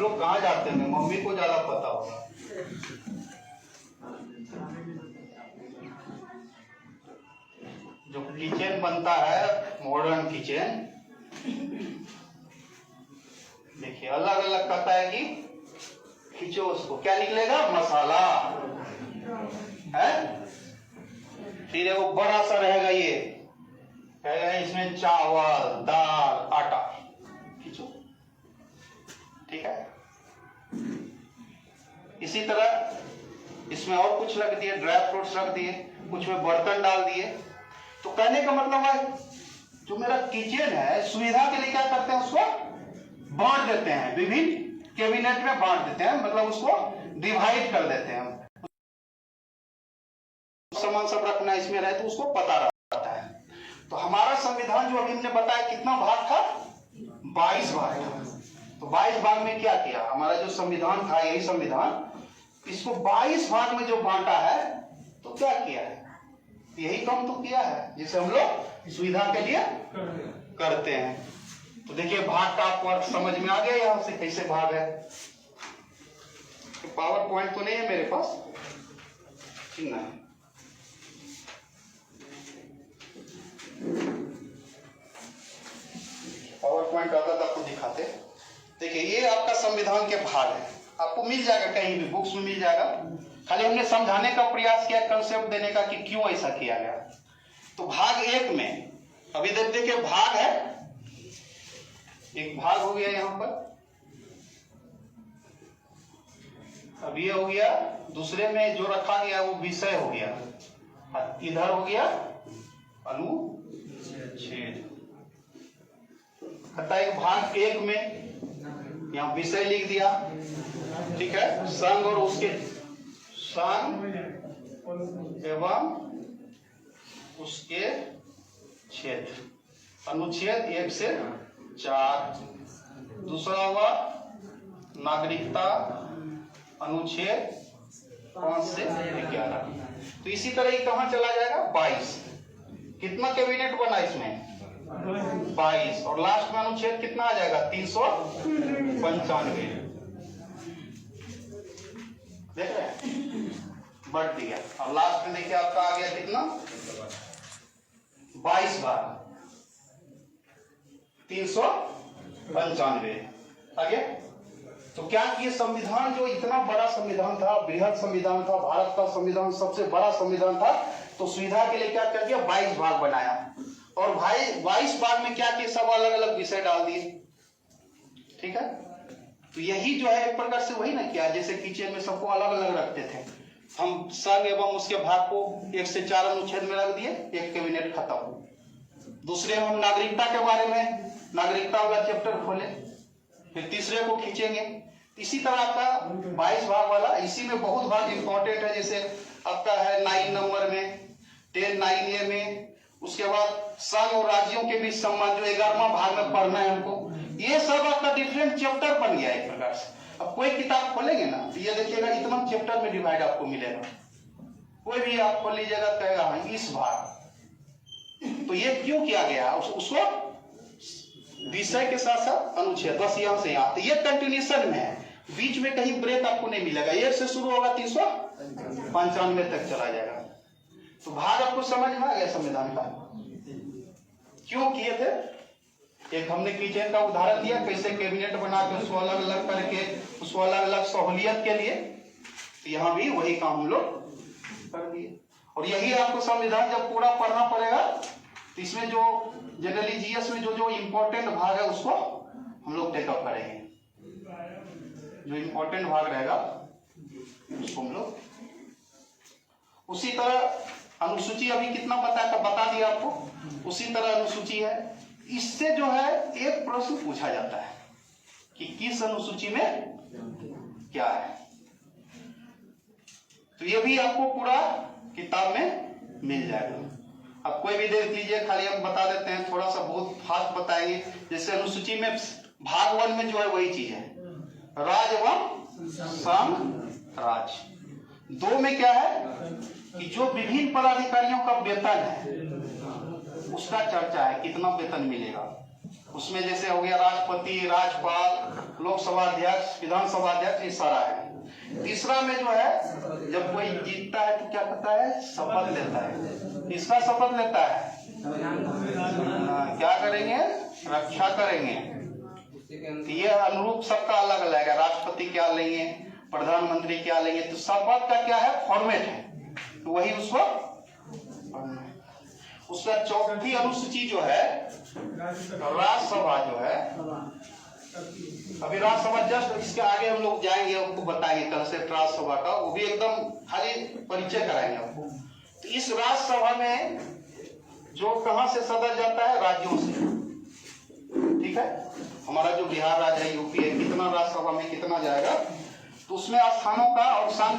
लोग कहाँ जाते हैं, मम्मी को ज्यादा पता होगा। जो किचन बनता है मॉडर्न किचन, देखिए अलग अलग कहता है कि खींचो उसको, क्या निकलेगा, मसाला है। फिर वो बड़ा सा रहेगा, ये कहेगा इसमें चावल, दाल, आटा, खींचो, ठीक है। इसी तरह इसमें और कुछ रख दिए, ड्राई फ्रूट्स रख दिए, कुछ में बर्तन डाल दिए। तो कहने का मतलब है जो मेरा किचन है, सुविधा के लिए क्या करते हैं, उसको बांट देते हैं, विभिन्न कैबिनेट में बांट देते हैं, मतलब उसको डिवाइड कर देते हैं। सामान सब रखना इसमें रहे तो उसको पता रहता है। तो हमारा संविधान जो अभी हमने बताया कितना भाग था, 22 भाग था। तो 22 भाग में क्या किया, हमारा जो संविधान था, यही संविधान, इसको 22 भाग में जो बांटा है, तो क्या किया है, यही काम तो किया है जिसे हम लोग सुविधा के लिए करते हैं। तो देखिए भाग का आपको अर्थ समझ में आ गया यहां से कैसे भाग है। तो पावर पॉइंट तो नहीं है मेरे पास, ठीक ना। पावर पॉइंट आता था आपको दिखाते। देखिए ये आपका संविधान के भाग है, आपको मिल जाएगा कहीं भी, बुक्स में मिल जाएगा। खाली हमने समझाने का प्रयास किया, कंसेप्ट देने का कि क्यों ऐसा किया गया। तो भाग 1 में अभी देखिए भाग है, एक भाग हो गया यहां पर, अब ये हो गया। दूसरे में जो रखा गया वो विषय हो गया, इधर हो गया अनुच्छेद। एक भाग 1 में यहां विषय लिख दिया, ठीक है, संघ और उसके संघ एवं उसके क्षेत्र, अनुच्छेद 1 से 4। दूसरा हुआ नागरिकता, अनुच्छेद 5 से 11। तो इसी तरह ये कहां चला जाएगा, 22। कितना कैबिनेट बना इसमें, 22। और लास्ट में अनुच्छेद कितना आ जाएगा, 395। देख रहे हैं, बढ़ दिया। और लास्ट में देखिए आपका आ गया कितना, 22 भाग 395 आ गया। तो क्या कि संविधान जो इतना बड़ा संविधान था, बृहद संविधान था, भारत का संविधान सबसे बड़ा संविधान था, तो सुविधा के लिए क्या कर दिया, 22 भाग बनाया। और भाई 22 भाग में क्या किया, सब अलग अलग विषय डाल दिए, ठीक है। तो यही जो है एक प्रकार से वही ना किया, जैसे किचन में सबको अलग अलग रखते थे, हम संघ एवं उसके भाग को 1 से 4 अनुच्छेद में रख दिए, एक कैबिनेट खत्म। दूसरे हम नागरिकता के बारे में, नागरिकता वाला चैप्टर खोले, फिर तीसरे को खींचेंगे। इसी तरह आपका 22 भाग वाला, इसी में बहुत भाग इंपॉर्टेंट है, जैसे आपका है 9 नंबर में, 10(9)A में, उसके बाद संघ और राज्यों के बीच संबंध जो 11वां भाग में पढ़ना है हमको। ये सब आपका डिफरेंट चैप्टर बन गया एक प्रकार से। अब कोई किताब खोलेंगे ना तो ये देखिएगा इतना चैप्टर में डिवाइड आपको मिलेगा, कोई भी आप खोल लीजिएगा कहेगा हाँ इस भाग। तो ये क्यों किया गया, उसको विषय के साथ साथ अनुच्छेद, बस यहां से यहाँ, तो ये कंटिन्यूशन में है, बीच में कहीं ब्रेक आपको नहीं मिलेगा। 1 से शुरू होगा 395 तक चला जाएगा। तो भाग आपको समझ में आ गया संविधान का क्यों किए थे। एक हमने किचन का उदाहरण दिया, कैसे कैबिनेट बना के उसको अलग अलग करके, उसको अलग अलग सहूलियत के लिए। तो यहाँ भी वही काम हम लोग कर दिए। और यही आपको संविधान जब पूरा पढ़ना पड़ेगा तो इसमें जो जनरली जीएस में जो जो इम्पोर्टेंट भाग है उसको हम लोग टेकअप करेंगे। जो इम्पोर्टेंट भाग रहेगा उसको हम लोग, उसी तरह अनुसूची अभी कितना बता दिया आपको, उसी तरह अनुसूची है। इससे जो है एक प्रश्न पूछा जाता है कि किस अनुसूची में क्या है। तो ये भी आपको पूरा किताब में मिल जाएगा। अब कोई भी देख लीजिए, खाली हम बता देते हैं, थोड़ा सा बहुत फास्ट बताएंगे। जैसे अनुसूची में भाग 1 में जो है वही चीज है, राज्य एवं संघ राज्य। 2 में क्या है कि जो विभिन्न पदाधिकारियों का वेतन है उसका चर्चा है, कितना वेतन मिलेगा। उसमें जैसे हो गया राष्ट्रपति, राज्यपाल, लोकसभा अध्यक्ष, विधानसभा अध्यक्ष, ये सारा है। तीसरा में जो है, जब कोई जीतता है तो क्या करता है, शपथ लेता है। इसका शपथ लेता है, क्या करेंगे, रक्षा करेंगे। तो ये अनुरूप सबका अलग अलग है, राष्ट्रपति क्या लेंगे, प्रधानमंत्री क्या लेंगे। तो शपथ का क्या है, फॉर्मेट है, तो वही उसका चौथी अनुसूची जो है, राज्यसभा जो है, अभी राज्यसभा जस्ट इसके आगे हम लोग जाएंगे, आपको बताएंगे कल से राज्यसभा का, वो भी एकदम खाली परिचय कराएंगे आपको। तो इस राज्यसभा में जो कहां से सदस्य जाता है, राज्यों से, ठीक है। हमारा जो बिहार राज्य है, यूपी है, कितना राज्यसभा में कितना जाएगा, तो उसमें स्थानों का और स्थान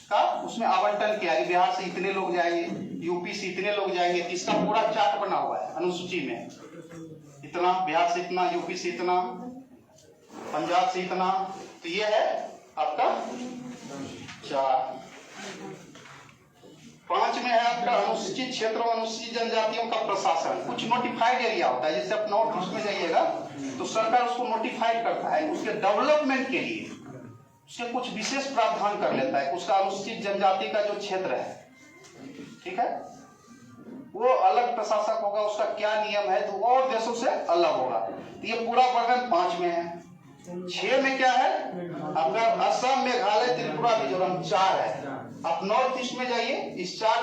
का उसमें आवंटन किया है। बिहार से इतने लोग जाएंगे, यूपी से इतने लोग जाएंगे, इसका पूरा चार्ट बना हुआ है अनुसूची में। इतना बिहार से, इतना यूपी से, इतना पंजाब से, इतना। तो ये है आपका 4। 5 में है आपका अनुसूचित क्षेत्र और अनुसूचित जनजातियों का प्रशासन। कुछ नोटिफाइड एरिया होता है, जैसे आप नॉर्थ ईस्ट में जाइएगा तो सरकार उसको नोटिफाइड करता है, उसके डेवलपमेंट के लिए उसके कुछ विशेष प्रावधान कर लेता है। उसका अनुसूचित जनजाति का जो क्षेत्र है, ठीक है, वो अलग प्रशासक होगा, उसका क्या नियम है तो और देशों से अलग होगा। तो ये पूरा वर्णन 5 में है। 6 में क्या है आपका, असम, मेघालय, त्रिपुरा, मिजोरम 4 है। आप नॉर्थ ईस्ट में जाइए, इस 4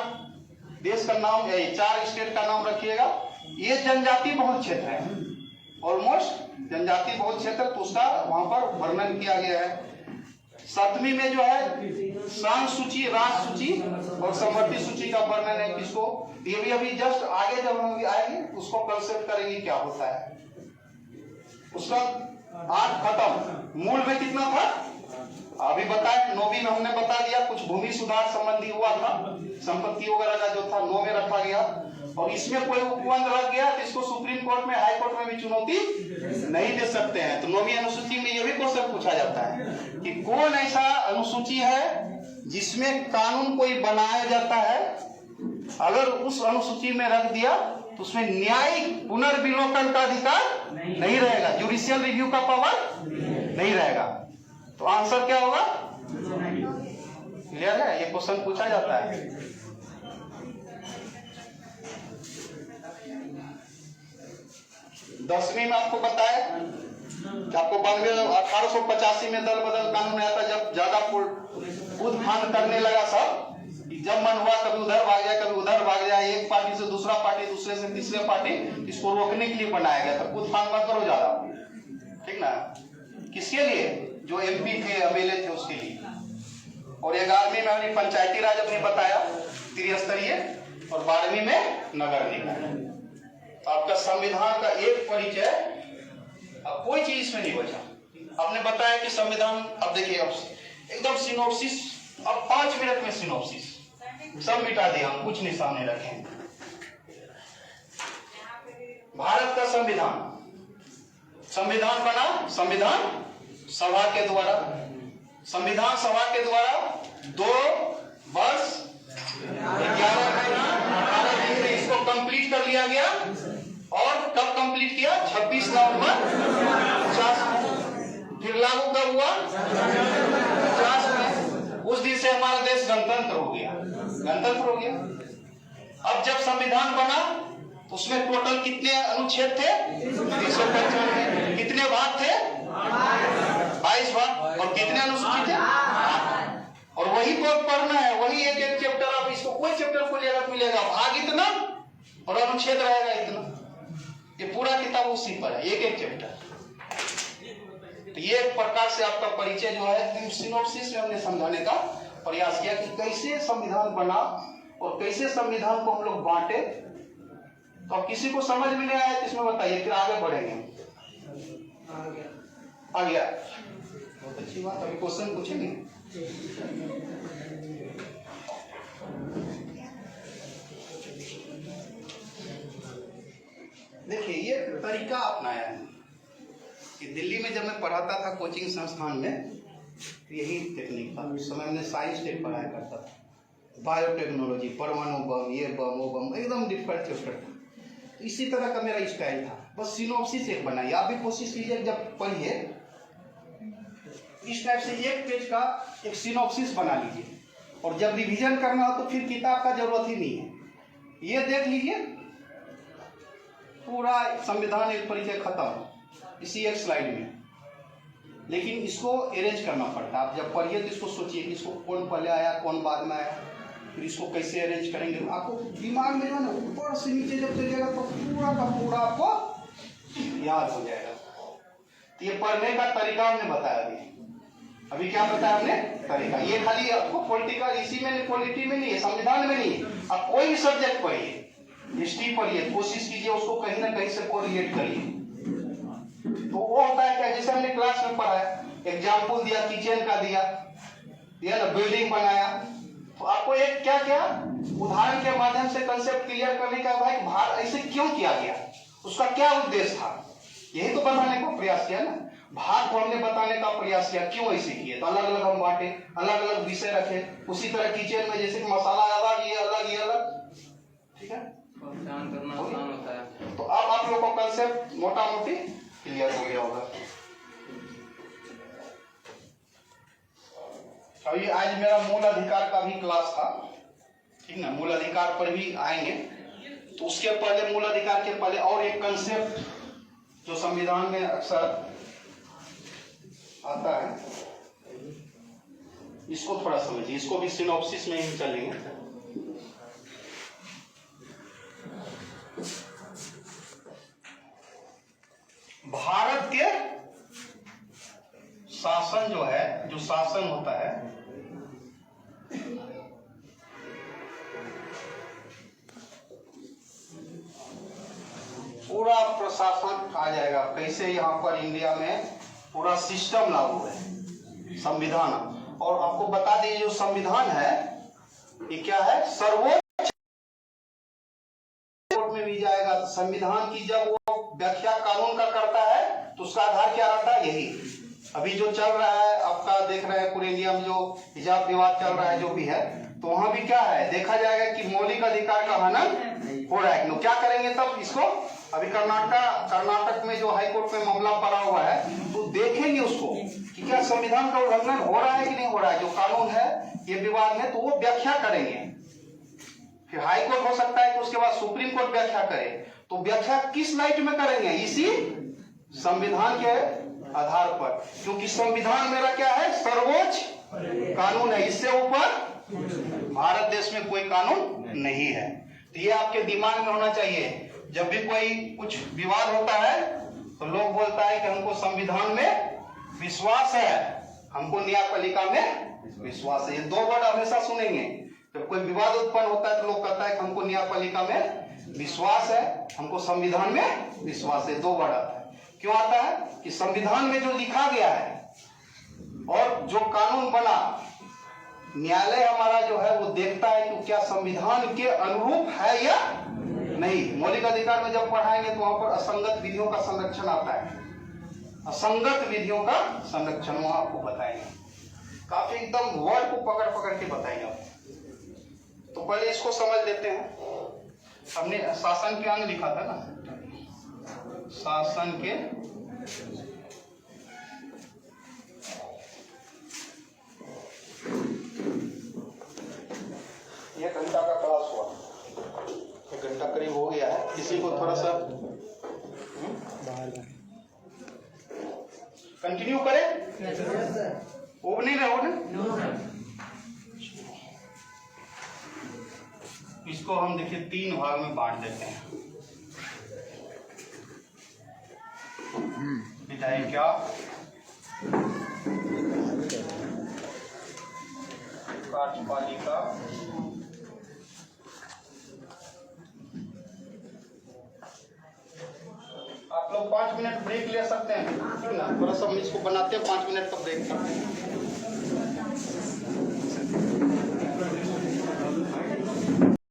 देश का नाम, 4 स्टेट का नाम रखिएगा। ये जनजाति बहुल क्षेत्र है, ऑलमोस्ट जनजाति बहुल क्षेत्र, तो उसका वहां पर वर्णन किया गया है। 7वीं में जो है सांग सूची, राज सूची और समवर्ती सूची का वर्णन है किसको, ये भी अभी जस्ट आगे जब हम आएंगे उसको कंसेप्ट करेंगे क्या होता है। उसका 8 खत्म। मूल में कितना था अभी बताए, 9वीं में हमने बता दिया, कुछ भूमि सुधार संबंधी हुआ था, संपत्ति वगैरह का जो था 9 में रखा गया। और इसमें कोई उपबंध रह गया तो इसको सुप्रीम कोर्ट में, हाई कोर्ट में भी चुनौती नहीं दे सकते हैं। तो 9वीं अनुसूची में यह भी क्वेश्चन पूछा जाता है कि कौन ऐसा अनुसूची है जिसमें कानून कोई बनाया जाता है, अगर उस अनुसूची में रख दिया तो उसमें न्यायिक पुनर्विलोकन का अधिकार नहीं रहेगा, जुडिशियल रिव्यू का पावर नहीं रहेगा। तो आंसर क्या होगा, क्लियर है, ये क्वेश्चन पूछा जाता है। दसवीं में आपको बताया कि आपको 1885 में दल बदल कानून आया था, जब ज्यादा कूद फान करने लगा सब, जब मन हुआ कभी उधर भाग जाए कभी उधर भाग जाए, एक पार्टी से दूसरा पार्टी, दूसरे से तीसरे पार्टी, इसको रोकने के लिए बनाया गया था। कूद फान मत करो ज्यादा, ठीक ना। किसके लिए, जो एमपी थे, एमएलए थे, उसके लिए। और 11वीं में हमने पंचायती राज अपने बताया, त्रिस्तरीय, और 12वीं में नगर निकाय। आपका संविधान का एक परिचय, अब कोई चीज इसमें नहीं बचा। आपने बताया कि संविधान, अब देखिए अब एकदम सिनॉप्सिस, अब 5 मिनट में सिनॉप्सिस सब मिटा दिया, हम कुछ नहीं सामने रखें। भारत का संविधान, संविधान बना संविधान सभा के द्वारा, संविधान सभा के द्वारा 2 वर्ष 11 महीना 18 दिन में इसको कंप्लीट कर लिया गया। और कब कंप्लीट किया, 26 नवंबर 50 में। फिर लागू कब हुआ, 50 में। उस दिन से हमारा देश गणतंत्र हो गया, गणतंत्र हो गया। अब जब संविधान बना उसमें टोटल कितने अनुच्छेद थे, 395। कितने भाग थे, 22 भाग। और कितने अनुसूची थे, और वही को पढ़ना है, वही एक एक चैप्टर। आप इसको कोई चैप्टर खोलिएगा मिलेगा, भाग इतना और अनुच्छेद रहेगा इतना। ये पूरा किताब उसी पर है, एक एक चैप्टर। तो ये एक प्रकार से आपका परिचय जो है सिनॉप्सिस में हमने समझाने का प्रयास किया कि कैसे संविधान बना और कैसे संविधान को हम लोग बांटे। तो अब किसी को समझ में नहीं आया तो इसमें बताइए, फिर आगे बढ़ेंगे। आ गया, बहुत अच्छी बात। अभी क्वेश्चन पूछेंगे। देखिए ये तरीका अपनाया है कि दिल्ली में जब मैं पढ़ाता था कोचिंग संस्थान में, यही टेक्निक था। उस समय हमने साइंस टेक पढ़ाया करता था, बायोटेक्नोलॉजी, परमाणु बम, ये बम वो बम, एकदम डिफरेंट चैप्टर था। तो इसी तरह का मेरा स्टाइल था, बस सिनॉप्सिस एक बनाइए। आप भी कोशिश कीजिए, जब पढ़िए इस टाइप से एक पेज का एक सिनॉप्सिस बना लीजिए, और जब रिवीजन करना हो तो फिर किताब का जरूरत ही नहीं है। ये देख लीजिए, पूरा संविधान एक परिचय खत्म इसी एक स्लाइड में। लेकिन इसको अरेंज करना पड़ता है। आप जब पढ़िए तो इसको सोचिए कि इसको कौन पहले आया, कौन बाद में आया, फिर इसको कैसे अरेंज करेंगे। आपको दिमाग में ना ऊपर से नीचे जब चलिएगा तो पूरा का पूरा आपको याद हो जाएगा। तो ये पढ़ने का तरीका हमने बताया अभी क्या बताया हमने तरीका। ये खाली आपको पॉलिटिकल इसी में पॉलिटी में नहीं है, संविधान में नहीं है। आप कोई भी सब्जेक्ट पढ़िए, हिस्ट्री पढ़िए, कोशिश कीजिए उसको कहीं ना कहीं से कोरिलेट करिए। तो वो होता है क्या, जैसे हमने क्लास में पढ़ा है, एग्जाम्पल दिया, किचन का दिया ना, बिल्डिंग बनाया, तो आपको एक क्या क्या उदाहरण के माध्यम से कंसेप्ट क्लियर करने का, भाई भारत ऐसे क्यों किया गया, उसका क्या उद्देश्य था, यही तो बताने का प्रयास किया ना। भाग को हमने बताने का प्रयास किया, क्यों ऐसे किए, तो अलग अलग हम बांटे, अलग अलग विषय रखे। उसी तरह किचन में जैसे मसाला अलग, ये अलग, ये अलग, ठीक है, पहचान करना आसान होता है। तो अब आप लोगों को कंसेप्ट मोटा मोटी क्लियर हो गया होगा। अभी आज मेरा मूल अधिकार का भी क्लास था, ठीक ना, मूल अधिकार पर भी आएंगे। तो उसके पहले, मूल अधिकार के पहले और एक कंसेप्ट जो संविधान में अक्सर आता है, इसको थोड़ा समझिए, इसको भी सिनॉप्सिस में ही चलेंगे। भारत के शासन जो है, जो शासन होता है, पूरा प्रशासन आ जाएगा कैसे यहाँ पर इंडिया में पूरा सिस्टम लागू है, संविधान। और आपको बता दीजिए जो संविधान है ये क्या है, सर्वोच्च कोर्ट में भी जाएगा। संविधान की जब वो व्याख्या कानून का करता है तो उसका आधार क्या रहता है, यही अभी जो चल रहा है आपका, देख रहे हैं पूरे इंडिया में जो हिजाब विवाद चल रहा है, जो भी है, तो वहां भी क्या है, देखा जाएगा कि मौलिक अधिकार का हनन हो रहा है। तो क्या करेंगे तब इसको, अभी कर्नाटक में जो हाईकोर्ट में मामला पड़ा हुआ है, तो देखेंगे उसको कि क्या संविधान का उल्लंघन हो रहा है कि नहीं हो रहा है, जो कानून है ये विवाद में, तो वो व्याख्या करेंगे। फिर हाई कोर्ट हो सकता है कि उसके बाद सुप्रीम कोर्ट व्याख्या करे, तो व्याख्या किस लाइट में करेंगे, इसी संविधान के आधार पर, क्योंकि संविधान मेरा क्या है, सर्वोच्च कानून है, इससे ऊपर भारत देश में कोई कानून नहीं है। तो ये आपके दिमाग में होना चाहिए। जब भी कोई कुछ विवाद होता है तो लोग बोलता है कि हमको संविधान में विश्वास है, हमको न्यायपालिका में विश्वास है। ये दो वर्ड हमेशा सुनेंगे। जब कोई विवाद उत्पन्न होता है तो लोग कहता है कि हमको न्यायपालिका में विश्वास है, हमको संविधान में विश्वास है। दो वर्ड आता है। क्यों आता है कि संविधान में जो लिखा गया है और जो कानून बना, न्यायालय हमारा जो है वो देखता है कि क्या संविधान के अनुरूप है या नहीं। मौलिक अधिकार में जब पढ़ाएंगे तो वहां पर असंगत विधियों का संरक्षण आता है, असंगत विधियों का संरक्षण वहां आपको बताएंगे, काफी एकदम वर्ड को पकड़ पकड़ के बताएंगे आपको। तो पहले इसको समझ लेते हैं। हमने शासन के अंग लिखा था ना, शासन के एक घंटा का क्लास हुआ, एक घंटा करीब हो गया है। किसी को थोड़ा सा कंटिन्यू करें, वो नहीं रहो ना। इसको हम देखिए 3 भाग में बांट देते हैं। बताइए क्या, कार्यपालिका, आप लोग 5 मिनट ब्रेक ले सकते हैं, क्यों ना, थोड़ा सा हम इसको बनाते हैं, 5 मिनट का ब्रेक करते हैं।